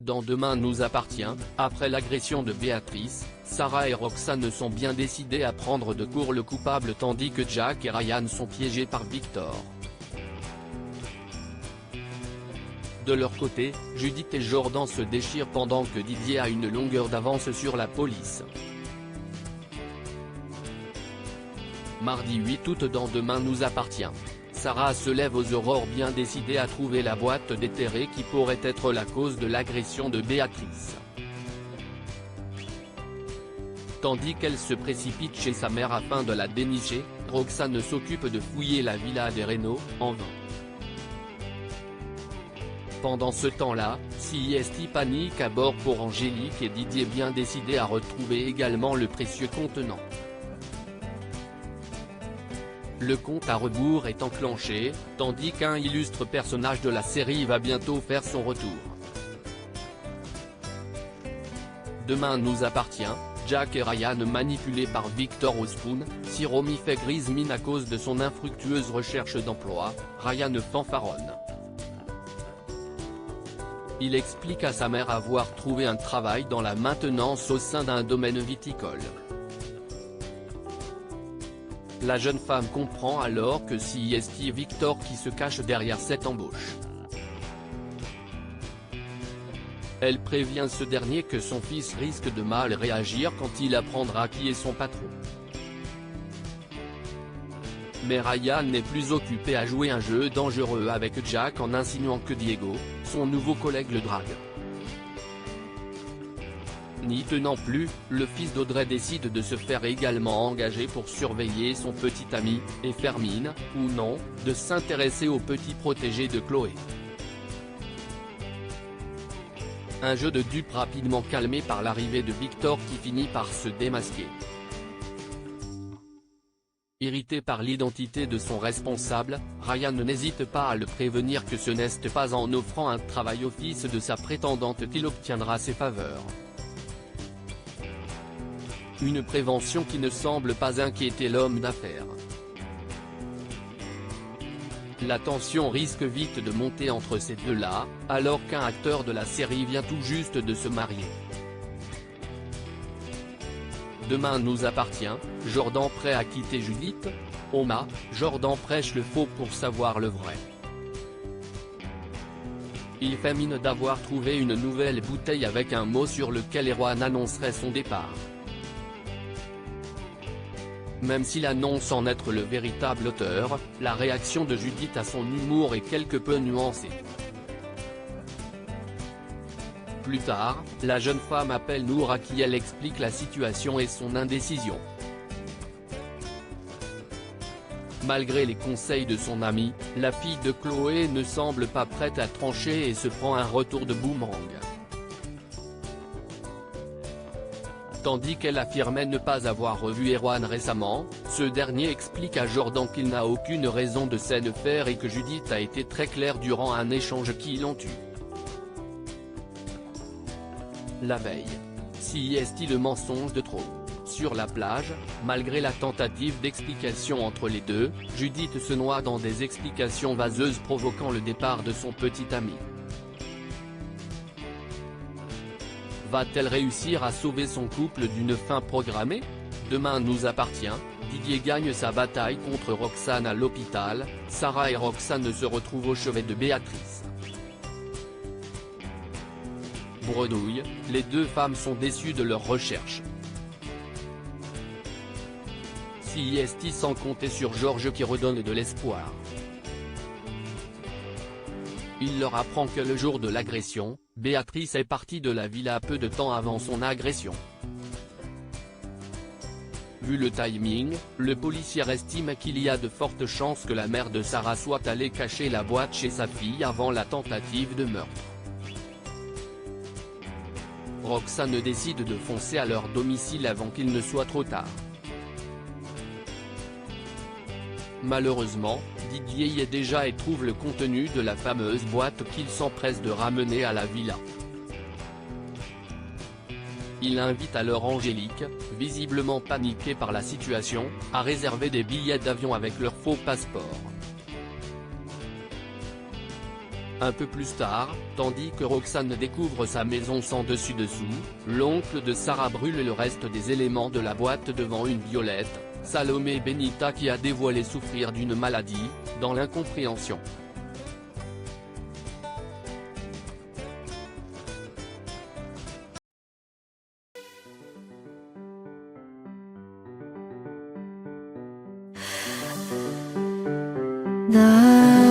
Dans Demain nous appartient, après l'agression de Béatrice, Sarah et Roxane sont bien décidées à prendre de court le coupable tandis que Jack et Ryan sont piégés par Victor. De leur côté, Judith et Jordan se déchirent pendant que Didier a une longueur d'avance sur la police. Mardi 8 août dans Demain nous appartient. Sarah se lève aux aurores bien décidée à trouver la boîte déterrée qui pourrait être la cause de l'agression de Béatrice. Tandis qu'elle se précipite chez sa mère afin de la dénicher, Roxane s'occupe de fouiller la villa des Reynaud, en vain. Pendant ce temps-là, CIST panique à bord pour Angélique et Didier bien décidé à retrouver également le précieux contenant. Le compte à rebours est enclenché, tandis qu'un illustre personnage de la série va bientôt faire son retour. Demain nous appartient, Jack et Ryan manipulés par Victor au spoon, si Romy fait grise mine à cause de son infructueuse recherche d'emploi, Ryan fanfaronne. Il explique à sa mère avoir trouvé un travail dans la maintenance au sein d'un domaine viticole. La jeune femme comprend alors que c'est Victor qui se cache derrière cette embauche. Elle prévient ce dernier que son fils risque de mal réagir quand il apprendra qui est son patron. Mais Ryan n'est plus occupé à jouer un jeu dangereux avec Jack en insinuant que Diego, son nouveau collègue le drague. N'y tenant plus, le fils d'Audrey décide de se faire également engager pour surveiller son petit ami, et Fermine, ou non, de s'intéresser au petit protégé de Chloé. Un jeu de dupes rapidement calmé par l'arrivée de Victor qui finit par se démasquer. Irrité par l'identité de son responsable, Ryan n'hésite pas à le prévenir que ce n'est pas en offrant un travail au fils de sa prétendante qu'il obtiendra ses faveurs. Une prévention qui ne semble pas inquiéter l'homme d'affaires. La tension risque vite de monter entre ces deux-là, alors qu'un acteur de la série vient tout juste de se marier. Demain nous appartient, Jordan prêt à quitter Judith. Oma, Jordan prêche le faux pour savoir le vrai. Il fait mine d'avoir trouvé une nouvelle bouteille avec un mot sur lequel Erwan annoncerait son départ. Même s'il annonce en être le véritable auteur, la réaction de Judith à son humour est quelque peu nuancée. Plus tard, la jeune femme appelle Nour à qui elle explique la situation et son indécision. Malgré les conseils de son amie, la fille de Chloé ne semble pas prête à trancher et se prend un retour de boomerang. Tandis qu'elle affirmait ne pas avoir revu Erwan récemment, ce dernier explique à Jordan qu'il n'a aucune raison de s'en faire et que Judith a été très claire durant un échange qui l'ont eu. La veille. C'est le mensonge de trop. Sur la plage, malgré la tentative d'explication entre les deux, Judith se noie dans des explications vaseuses provoquant le départ de son petit ami. Va-t-elle réussir à sauver son couple d'une fin programmée? Demain nous appartient, Didier gagne sa bataille contre Roxane à l'hôpital, Sarah et Roxane se retrouvent au chevet de Béatrice. Bredouille, les deux femmes sont déçues de leur recherche. C'est sans compter sur Georges qui redonne de l'espoir. Il leur apprend que le jour de l'agression, Béatrice est partie de la villa peu de temps avant son agression. Vu le timing, le policier estime qu'il y a de fortes chances que la mère de Sarah soit allée cacher la boîte chez sa fille avant la tentative de meurtre. Roxane décide de foncer à leur domicile avant qu'il ne soit trop tard. Malheureusement, Didier y est déjà et trouve le contenu de la fameuse boîte qu'il s'empresse de ramener à la villa. Il invite alors Angélique, visiblement paniquée par la situation, à réserver des billets d'avion avec leur faux passeport. Un peu plus tard, tandis que Roxane découvre sa maison sans dessus-dessous, l'oncle de Sarah brûle le reste des éléments de la boîte devant une Violette, Salomé Benita qui a dévoilé souffrir d'une maladie, dans l'incompréhension. 나